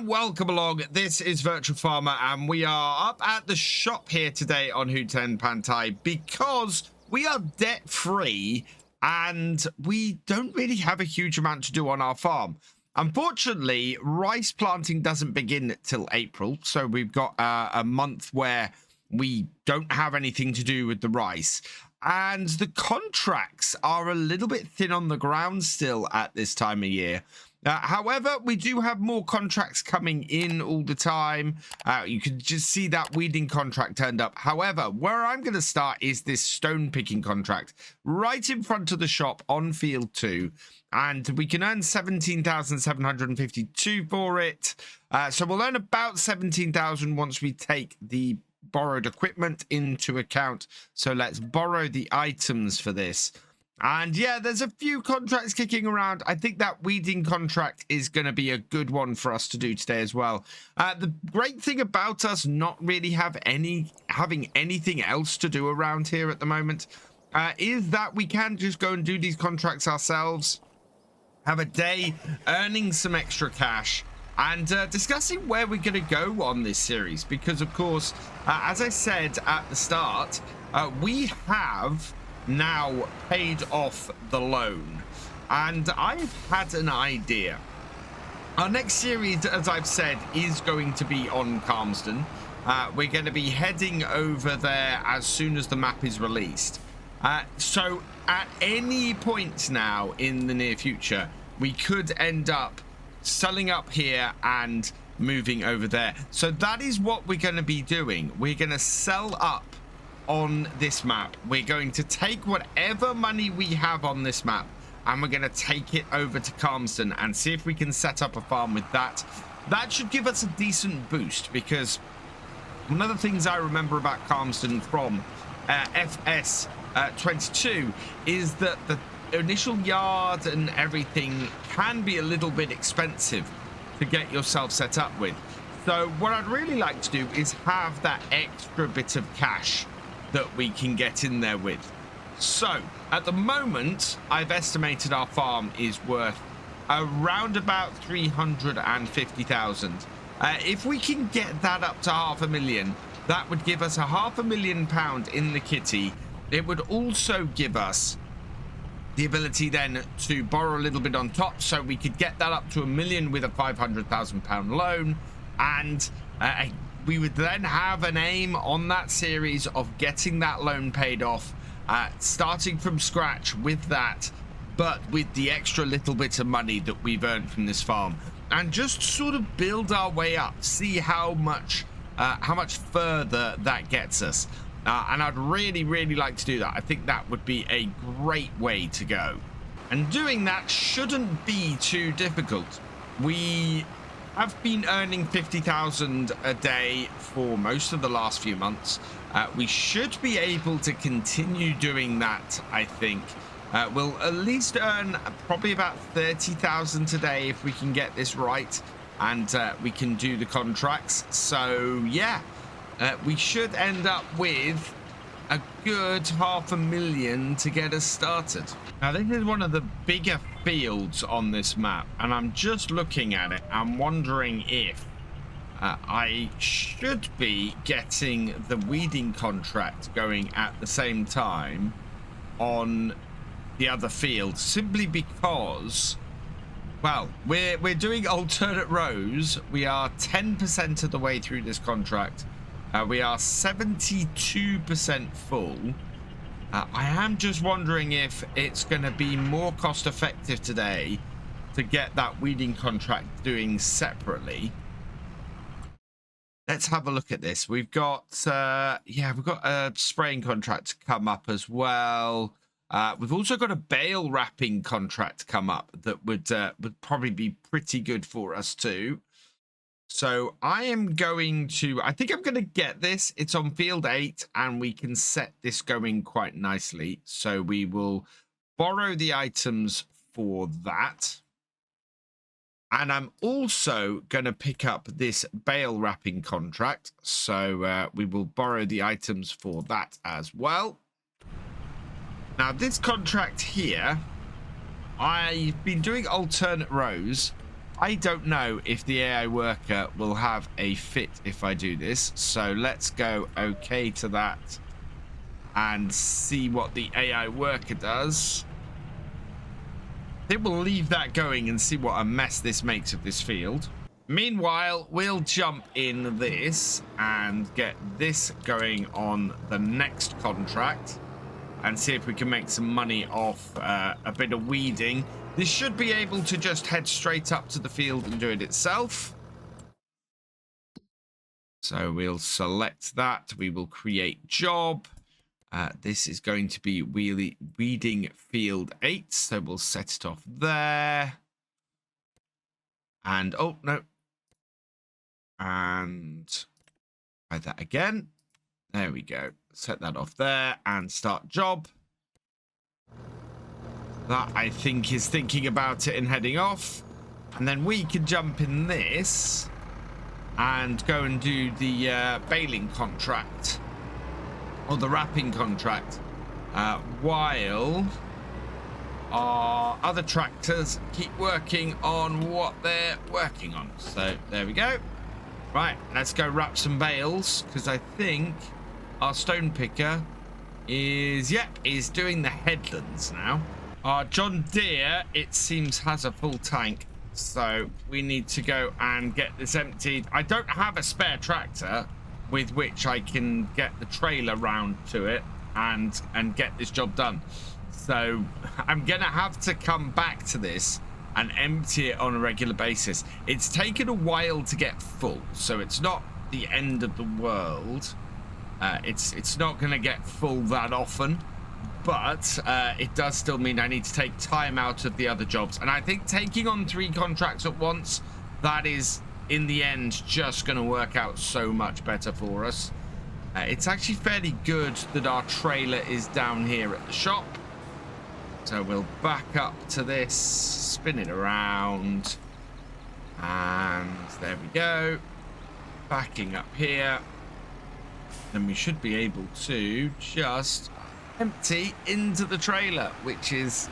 and welcome along. This is Virtual Farmer and we are up at the shop here today on Hutan Pantai because we are debt free and we don't really have a huge amount to do on our farm. Unfortunately, rice planting doesn't begin till April, so we've got a month where we don't have anything to do with the rice, and the contracts are a little bit thin on the ground still at this time of year. However, we do have more contracts coming in all the time. You can just see that weeding contract turned up. However, where I'm going to start is this stone picking contract right in front of the shop on field 2. And we can earn 17,752 for it. So we'll earn about 17,000 once we take the borrowed equipment into account. So let's borrow the items for this. And yeah, there's a few contracts kicking around. I think that weeding contract is going to be a good one for us to do today as well. The great thing about us not really having anything else to do around here at the moment is that we can just go and do these contracts ourselves, have a day earning some extra cash, and discussing where we're going to go on this series. Because, of course, as I said at the start, we have now paid off the loan, and I've had an idea. Our next series, as I've said, is going to be on Calmsden. We're going to be heading over there as soon as the map is released. So at any point now in the near future, we could end up selling up here and moving over there. So that is what we're going to be doing. We're going to sell up on this map. We're going to take whatever money we have on this map and we're going to take it over to Calmsden and see if we can set up a farm with that. That should give us a decent boost, because one of the things I remember about Calmsden from FS 22 is that the initial yard and everything can be a little bit expensive to get yourself set up with. So what I'd really like to do is have that extra bit of cash that we can get in there with. So at the moment, I've estimated our farm is worth around about 350,000. If we can get that up to 500,000, that would give us £500,000 in the kitty. It would also give us the ability then to borrow a little bit on top, so we could get that up to £1 million with a £500,000 loan, and we would then have an aim on that series of getting that loan paid off, starting from scratch with that, but with the extra little bit of money that we've earned from this farm, and just sort of build our way up, see how much further that gets us. And I'd really like to do that. I think that would be a great way to go. And doing that shouldn't be too difficult. We have been earning 50,000 a day for most of the last few months. We should be able to continue doing that, I think. We'll at least earn probably about 30,000 today if we can get this right, and we can do the contracts. So yeah, we should end up with a good 500,000 to get us started. Now this is one of the bigger fields on this map, and I'm just looking at it. I'm wondering if I should be getting the weeding contract going at the same time on the other field, simply because, well, we're doing alternate rows. We are 10% of the way through this contract. We are 72% full. I am just wondering if it's going to be more cost effective today to get that weeding contract doing separately. Let's have a look at this. We've got we've got a spraying contract come up as well. We've also got a bale wrapping contract come up that would probably be pretty good for us too. So I think I'm going to get this. It's on field 8 and we can set this going quite nicely. So we will borrow the items for that. And I'm also going to pick up this bale wrapping contract. So we will borrow the items for that as well. Now this contract here, I've been doing alternate rows. I don't know if the AI worker will have a fit if I do this. So let's go okay to that and see what the AI worker does. I think we'll leave that going and see what a mess this makes of this field. Meanwhile, we'll jump in this and get this going on the next contract and see if we can make some money off a bit of weeding. This should be able to just head straight up to the field and do it itself. So we'll select that. We will create job. This is going to be weeding field 8. So we'll set it off there. And, oh, no. And try that again. There we go. Set that off there and start job. That, I think, is thinking about it and heading off. And then we can jump in this and go and do the baling contract. Or the wrapping contract. While our other tractors keep working on what they're working on. So, there we go. Right, let's go wrap some bales, because I think our stone picker is doing the headlands now. Our John Deere, it seems, has a full tank, so we need to go and get this emptied. I don't have a spare tractor with which I can get the trailer round to it and get this job done. So I'm gonna have to come back to this and empty it on a regular basis. It's taken a while to get full, so it's not the end of the world. It's not gonna get full that often, but it does still mean I need to take time out of the other jobs. And I think taking on 3 contracts at once, that is in the end just gonna work out so much better for us. It's actually fairly good that our trailer is down here at the shop. So we'll back up to this, spin it around, and there we go. Backing up here. Then we should be able to just empty into the trailer, which is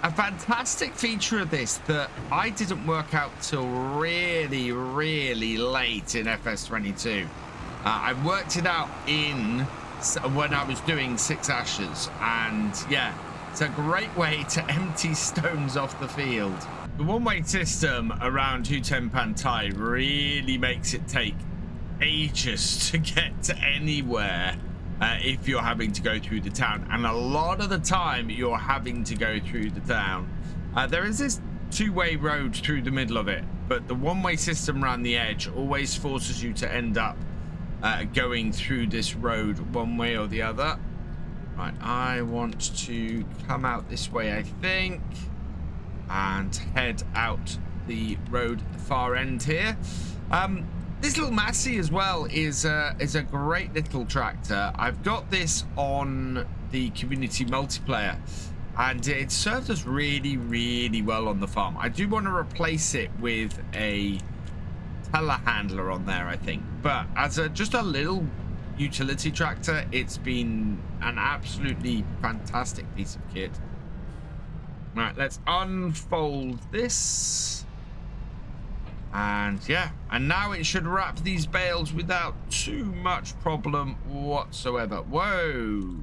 a fantastic feature of this that I didn't work out till really, really late in FS22. I worked it out when I was doing 6 ashes, and yeah, it's a great way to empty stones off the field. The one-way system around Hutan Pantai really makes it take ages to get to anywhere if you're having to go through the town. And a lot of the time, you're having to go through the town. There is this 2-way road through the middle of it, but the one-way system around the edge always forces you to end up going through this road one way or the other. Right, I want to come out this way, I think, and head out the road at the far end here. This little Massey as well is a great little tractor. I've got this on the community multiplayer, and it served us really, really well on the farm. I do want to replace it with a telehandler on there, I think, but as just a little utility tractor, it's been an absolutely fantastic piece of kit. Right, let's unfold this, and yeah, and now it should wrap these bales without too much problem whatsoever. Whoa,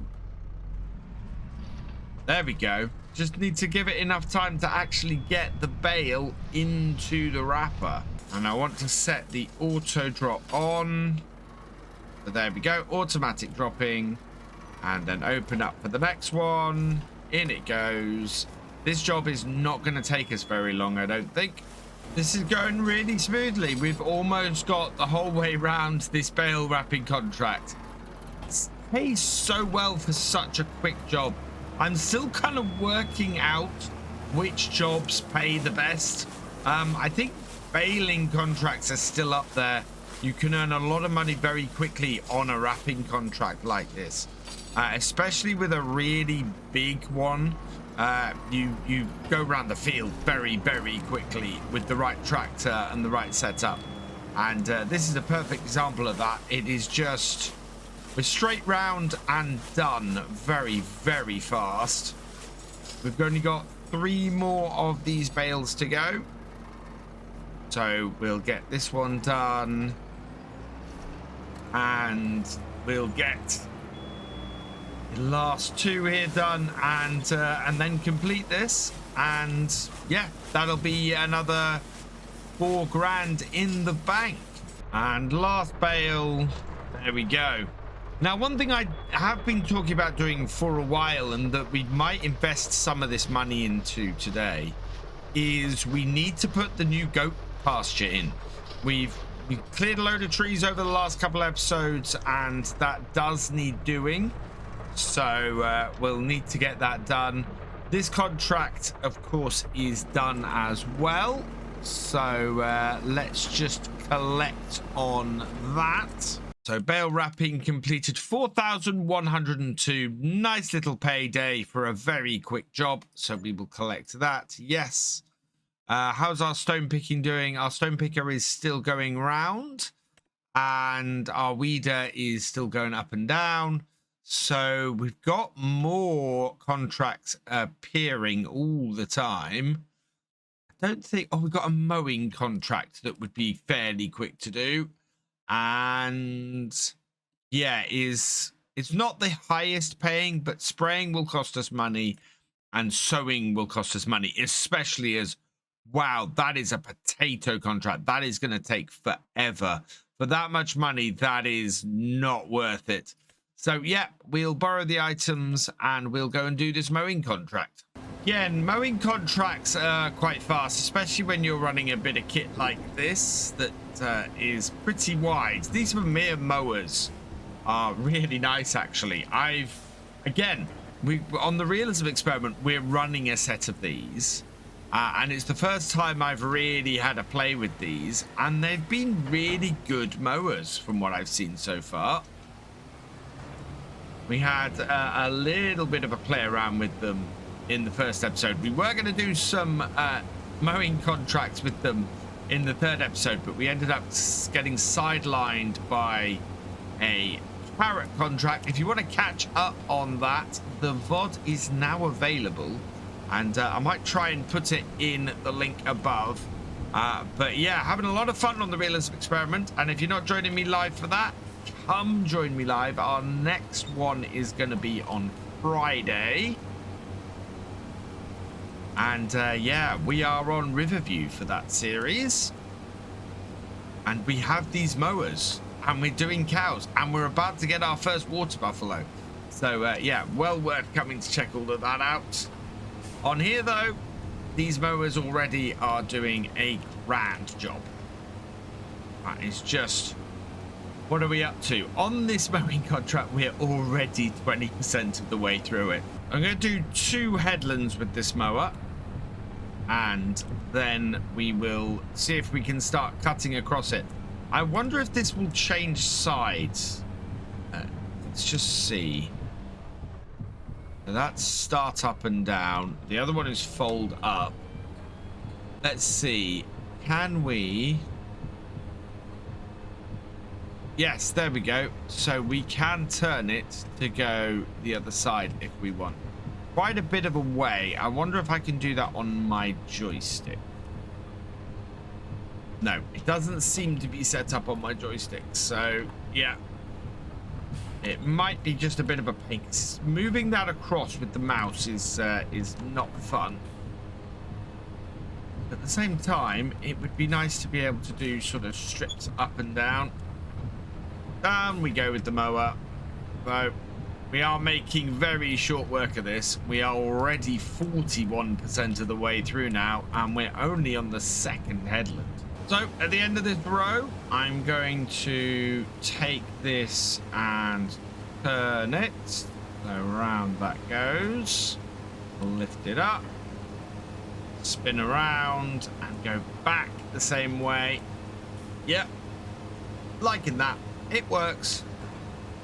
there we go. Just need to give it enough time to actually get the bale into the wrapper, and I want to set the auto drop on. So there we go, automatic dropping, and then open up for the next one. In it goes. This job is not going to take us very long, I don't think. This is going really smoothly. We've almost got the whole way around this bale wrapping contract. It pays so well for such a quick job. I'm still kind of working out which jobs pay the best. I think baling contracts are still up there. You can earn a lot of money very quickly on a wrapping contract like this, especially with a really big one. You go around the field very, very quickly with the right tractor and the right setup. And this is a perfect example of that. It is just, we're straight round and done very, very fast. We've only got 3 more of these bales to go. So we'll get this one done. And we'll get the last 2 here done, and then complete this. And yeah, that'll be another 4 grand in the bank. And last bale, there we go. Now, one thing I have been talking about doing for a while, and that we might invest some of this money into today, is we need to put the new goat pasture in. We've cleared a load of trees over the last couple episodes, and that does need doing. So we'll need to get that done. This contract, of course, is done as well. So let's just collect on that. So bale wrapping completed 4,102. Nice little payday for a very quick job. So we will collect that. Yes. How's our stone picking doing? Our stone picker is still going round, and our weeder is still going up and down. So we've got more contracts appearing all the time. I don't think... Oh, we've got a mowing contract that would be fairly quick to do. And yeah, it's not the highest paying, but spraying will cost us money and sowing will cost us money, especially as... Wow, that is a potato contract. That is going to take forever. For that much money, that is not worth it. So, yeah, we'll borrow the items and we'll go and do this mowing contract. Again, mowing contracts are quite fast, especially when you're running a bit of kit like this that is pretty wide. These Vermeer mowers are really nice, actually. On the realism experiment, we're running a set of these. And it's the first time I've really had a play with these, and they've been really good mowers from what I've seen so far. We had a little bit of a play around with them in the first episode. We were going to do some mowing contracts with them in the 3rd episode, but we ended up getting sidelined by a carrot contract. If you want to catch up on that, the VOD is now available. And I might try and put it in the link above. But yeah, having a lot of fun on the realism experiment. And if you're not joining me live for that, come join me live. Our next one is going to be on Friday. And yeah, we are on Riverview for that series. And we have these mowers. And we're doing cows. And we're about to get our first water buffalo. So yeah, well worth coming to check all of that out. On here, though, these mowers already are doing a grand job. That is just... What are we up to? On this mowing contract, we're already 20% of the way through it. I'm going to do 2 headlands with this mower. And then we will see if we can start cutting across it. I wonder if this will change sides. Let's just see. So that's start up and down. The other one is fold up. Let's see. Can we... Yes, there we go. So we can turn it to go the other side if we want. Quite a bit of a way. I wonder if I can do that on my joystick. No, it doesn't seem to be set up on my joystick. So, yeah. It might be just a bit of a pain. Moving that across with the mouse is not fun. At the same time, it would be nice to be able to do sort of strips up and down. Down we go with the mower. So we are making very short work of this. We are already 41% of the way through now, and we're only on the 2nd headland. So at the end of this row, I'm going to take this and turn it. So around that goes. We'll lift it up, spin around, and go back the same way. Yep, liking that. It works.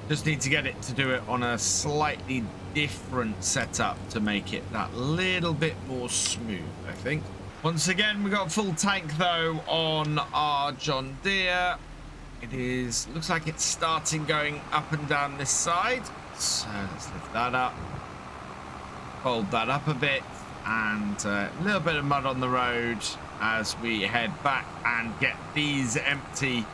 Just need to get it to do it on a slightly different setup to make it that little bit more smooth, I think. Once again, we got a full tank though on our John Deere. It is, looks like it's starting going up and down this side. So let's lift that up, fold that up a bit, and a little bit of mud on the road as we head back and get these empty.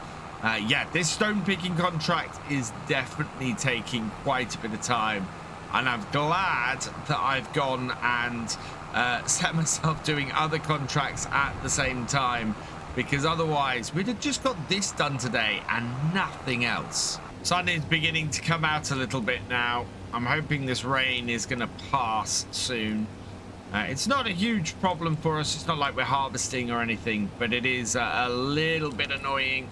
Yeah, this stone picking contract is definitely taking quite a bit of time, and I'm glad that I've gone and set myself doing other contracts at the same time, because otherwise we'd have just got this done today and nothing else. Sun is beginning to come out a little bit now. I'm hoping this rain is going to pass soon. It's not a huge problem for us. It's not like we're harvesting or anything, but it is a little bit annoying.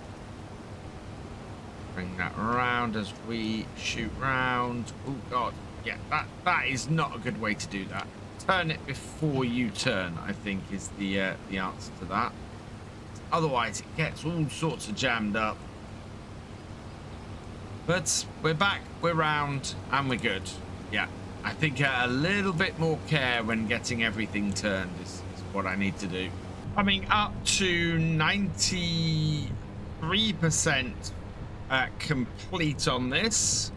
Bring that around as we shoot round. Oh god, yeah, that is not a good way to do that. Turn it before you turn, I think, is the answer to that. Otherwise it gets all sorts of jammed up. But we're back, we're round, and we're good. Yeah, I think a little bit more care when getting everything turned is what I need to do. Coming up to 93% complete on this.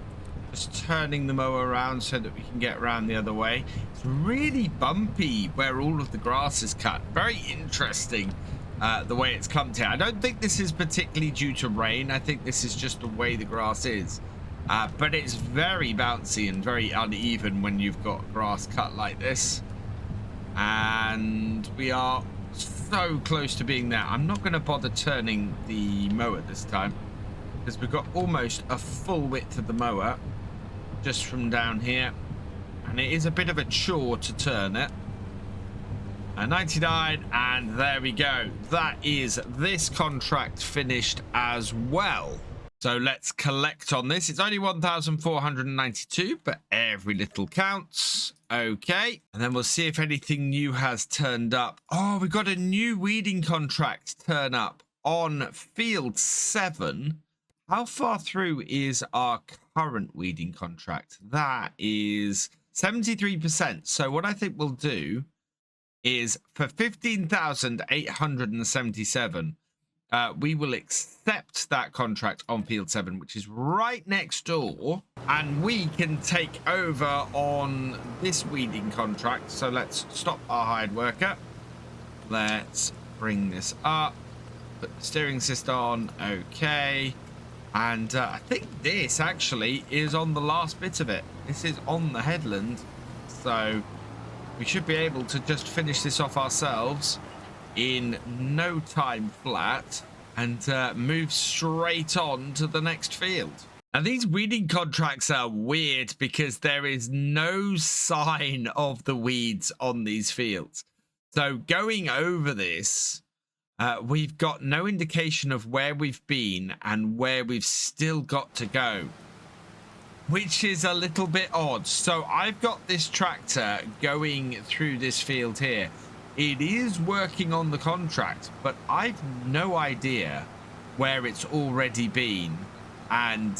Just turning the mower around so that we can get around the other way. It's really bumpy where all of the grass is cut. Very interesting. The way it's clumped here. I don't think this is particularly due to rain. I think this is just the way the grass is. But it's very bouncy and very uneven when you've got grass cut like this. And we are so close to being there. I'm not going to bother turning the mower this time, because we've got almost a full width of the mower just from down here. And it is a bit of a chore to turn it. 99, and there we go. That is this contract finished as well. So let's collect on this. It's only 1,492, but every little counts. Okay, and then we'll see if anything new has turned up. Oh, we got a new weeding contract turn up on field 7. How far through is our current weeding contract? That is 73%. So what I think we'll do is for 15,877, we will accept that contract on field 7, which is right next door, and we can take over on this weeding contract. So let's stop our hired worker. Let's bring this up, put the steering assist on. Okay, and I think this actually is on the last bit of it. This is on the headland, so we should be able to just finish this off ourselves in no time flat and move straight on to the next field. Now, these weeding contracts are weird because there is no sign of the weeds on these fields. So going over this, we've got no indication of where we've been and where we've still got to go, which is a little bit odd. So I've got this tractor going through this field here. It is working on the contract, but I've no idea where it's already been and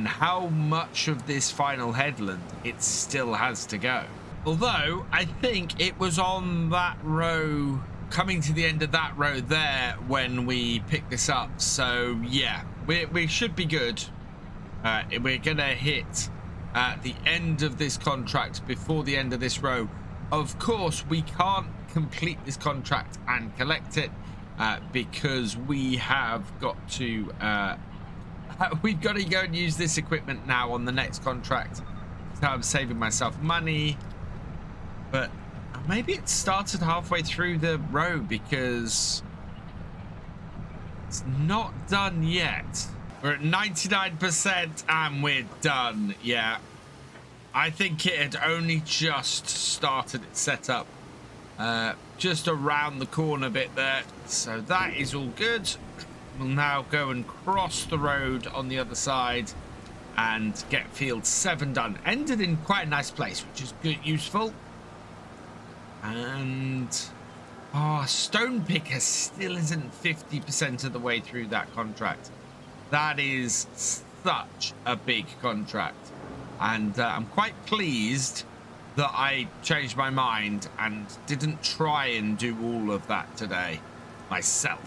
how much of this final headland it still has to go. Although I think it was on that row, coming to the end of that row there when we picked this up. So yeah, we should be good. We're gonna hit the end of this contract before the end of this row. Of course, we can't complete this contract and collect it because we have got to we've got to go and use this equipment now on the next contract. So I'm saving myself money, but maybe it started halfway through the row because it's not done yet. We're at 99% and we're done. Yeah, I think it had only just started its setup, just around the corner bit there. So that is all good. We'll now go and cross the road on the other side and get field 7 done. Ended in quite a nice place, which is good, useful. And stone picker still isn't 50% of the way through that contract. That is such a big contract, and I'm quite pleased that I changed my mind and didn't try and do all of that today myself.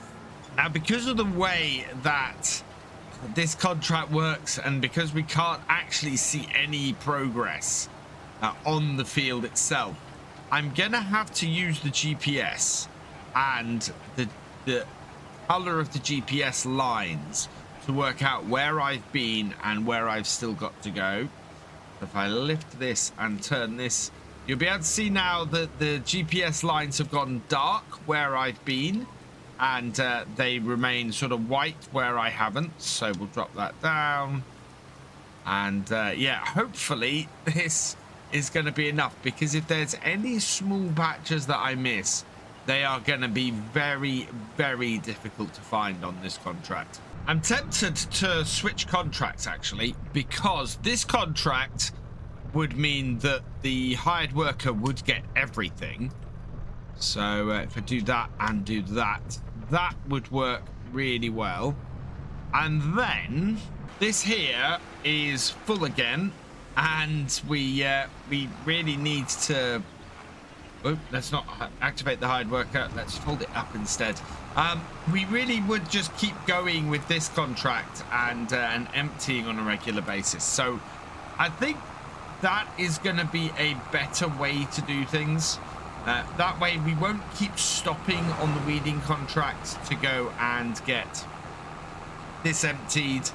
Now, because of the way that this contract works and because we can't actually see any progress on the field itself, I'm gonna have to use the GPS and the color of the GPS lines to work out where I've been and where I've still got to go. If I lift this and turn this, you'll be able to see now that the GPS lines have gone dark where I've been, and they remain sort of white where I haven't. So we'll drop that down, and yeah, hopefully this is going to be enough, because if there's any small patches that I miss, they are going to be very, very difficult to find on this contract. I'm tempted to switch contracts, actually, because this contract would mean that the hired worker would get everything. So if I do that and do that, that would work really well. And then this here is full again, and we really need to... Oh, let's not activate the hired worker. Let's fold it up instead. We really would just keep going with this contract and emptying on a regular basis. So I think that is going to be a better way to do things. That way we won't keep stopping on the weeding contract to go and get this emptied.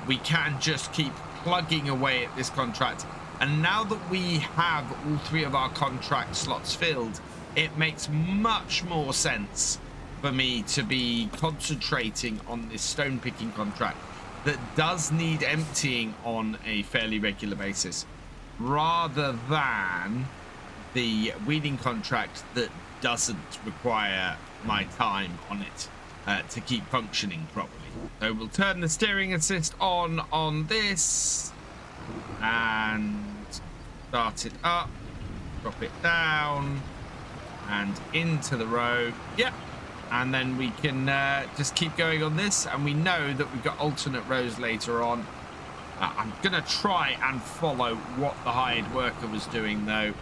We can just keep plugging away at this contract. And now that we have all 3 of our contract slots filled, it makes much more sense for me to be concentrating on this stone picking contract that does need emptying on a fairly regular basis, rather than the weeding contract that doesn't require my time on it to keep functioning properly. So we'll turn the steering assist on this and start it up, drop it down and into the road. Yep. And then we can just keep going on this, and we know that we've got alternate rows later on. I'm gonna try and follow what the hired worker was doing though,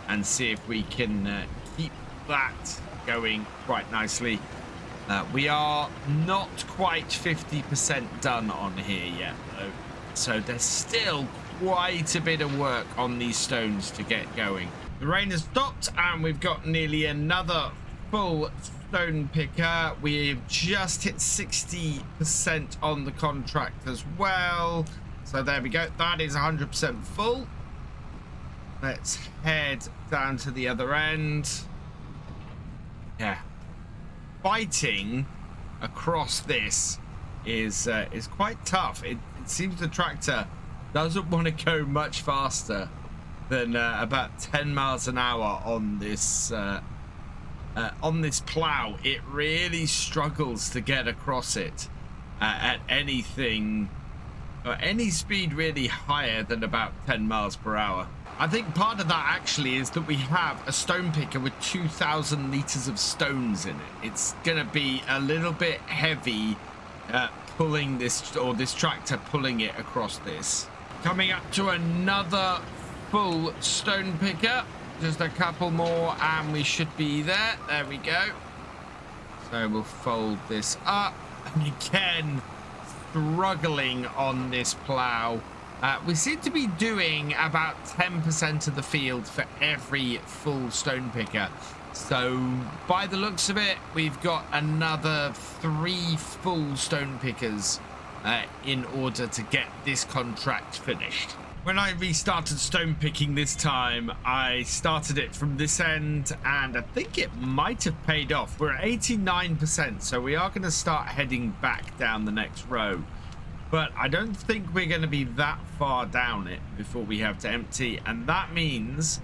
and see if we can keep that going quite nicely. We are not quite 50% done on here yet though, so there's still quite a bit of work on these stones to get going. The rain has stopped, and we've got nearly another full stone picker. We've just hit 60% on the contract as well. So there we go. That is 100% full. Let's head down to the other end. Yeah. Fighting across this is quite tough. It seems the tractor doesn't want to go much faster than about 10 miles an hour on this plow. It really struggles to get across it at anything or any speed really higher than about 10 miles per hour. I think part of that actually is that we have a stone picker with 2,000 liters of stones in it. It's gonna be a little bit heavy pulling this, or this tractor pulling it across this. Coming up to another full stone picker. Just a couple more and we should be there. There we go. So we'll fold this up. And again, struggling on this plow. We seem to be doing about 10% of the field for every full stone picker. So by the looks of it, we've got another 3 full stone pickers in order to get this contract finished. When I restarted stone picking this time, I started it from this end, and I think it might have paid off. We're at 89%, so we are going to start heading back down the next row. But I don't think we're going to be that far down it before we have to empty, and that means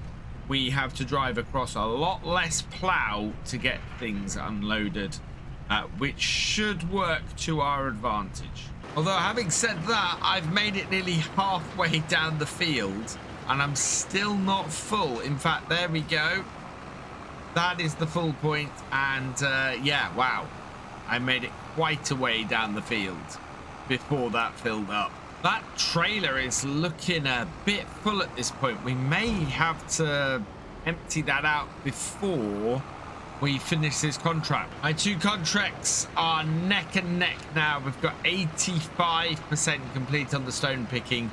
we have to drive across a lot less plow to get things unloaded, which should work to our advantage. Although, having said that, I've made it nearly halfway down the field and I'm still not full. In fact, there we go. That is the full point, and yeah, wow. I made it quite a way down the field before that filled up. That trailer is looking a bit full at this point. We may have to empty that out before we finish this contract. My 2 contracts are neck and neck now. We've got 85% complete on the stone picking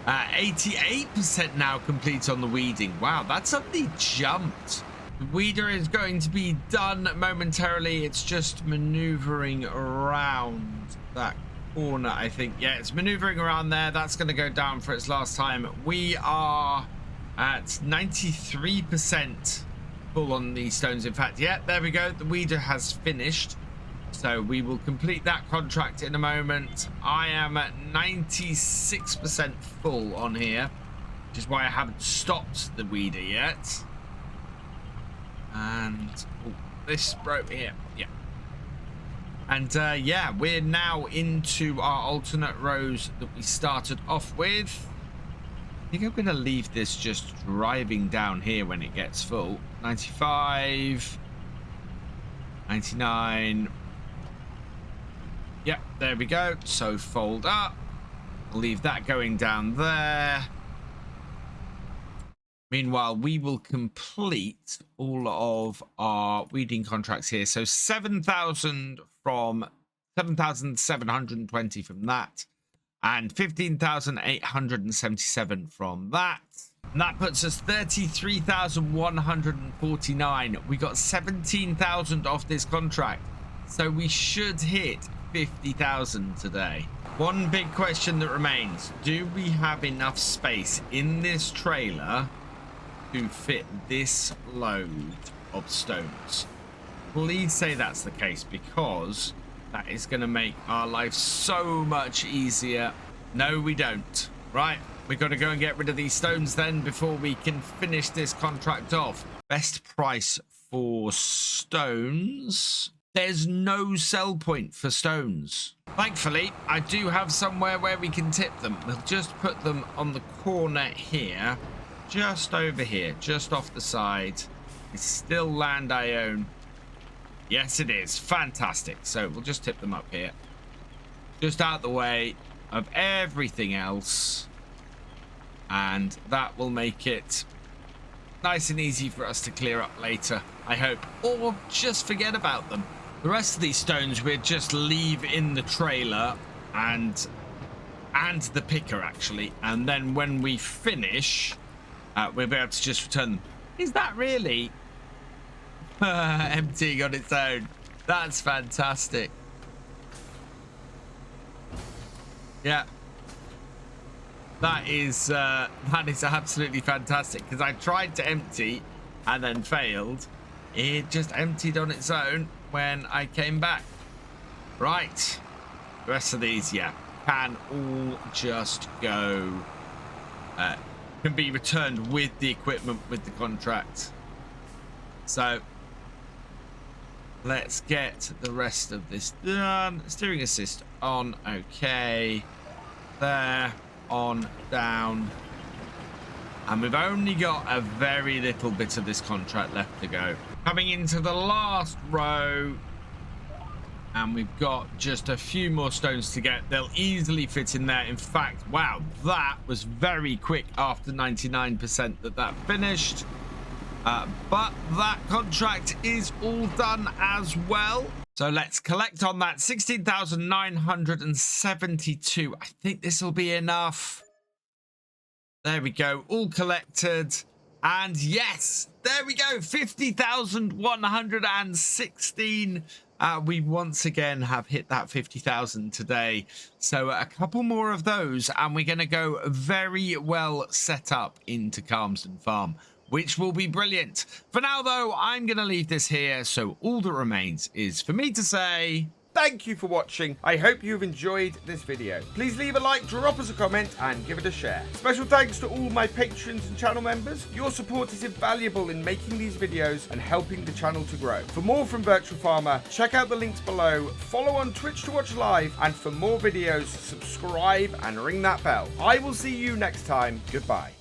88% now complete on the weeding. Wow, that's suddenly jumped. The weeder is going to be done momentarily. It's just maneuvering around that corner, I think. Yeah, it's maneuvering around there. That's going to go down for its last time. We are at 93% full on these stones. In fact, yeah, there we go. The weeder has finished. So we will complete that contract in a moment. I am at 96% full on here, which is why I haven't stopped the weeder yet. And this rope here, yeah. And yeah, we're now into our alternate rows that we started off with. I think I'm going to leave this just driving down here when it gets full. 95, 99. Yep, there we go. So fold up. Leave that going down there. Meanwhile, we will complete all of our weeding contracts here. So 7,000 from 7,720 from that, and 15,877 from that. And that puts us 33,149. We got 17,000 off this contract, so we should hit 50,000 today. One big question that remains: do we have enough space in this trailer to fit this load of stones? Please say that's the case, because that is going to make our life so much easier. No, we don't. Right, we've got to go and get rid of these stones then before we can finish this contract off. Best price for stones. There's no sell point for stones. Thankfully, I do have somewhere where we can tip them. We'll just put them on the corner here, just over here, just off the side. It's still land I own. Yes, it is. Fantastic. So we'll just tip them up here, just out the way of everything else. And that will make it nice and easy for us to clear up later, I hope. Or just forget about them. The rest of these stones we'll just leave in the trailer and the picker, actually. And then when we finish, we'll be able to just return them. Is that really emptying on its own? That's fantastic. Yeah. That is absolutely fantastic, because I tried to empty and then failed. It just emptied on its own when I came back. Right. The rest of these, yeah, can all just go, can be returned with the equipment, with the contract. So let's get the rest of this done. Steering assist on. Okay. There. On. Down. And we've only got a very little bit of this contract left to go. Coming into the last row, and we've got just a few more stones to get. They'll easily fit in there. In fact, wow, that was very quick after 99% that finished. But that contract is all done as well. So let's collect on that. 16,972. I think this will be enough. There we go, all collected. And yes, there we go, 50,116. We once again have hit that 50,000 today. So a couple more of those, and we're going to go very well set up into Calmsden Farm, which will be brilliant. For now, though, I'm going to leave this here. So all that remains is for me to say thank you for watching. I hope you've enjoyed this video. Please leave a like, drop us a comment, and give it a share. Special thanks to all my patrons and channel members. Your support is invaluable in making these videos and helping the channel to grow. For more from Virtual Farmer, check out the links below, follow on Twitch to watch live, and for more videos, subscribe and ring that bell. I will see you next time. Goodbye.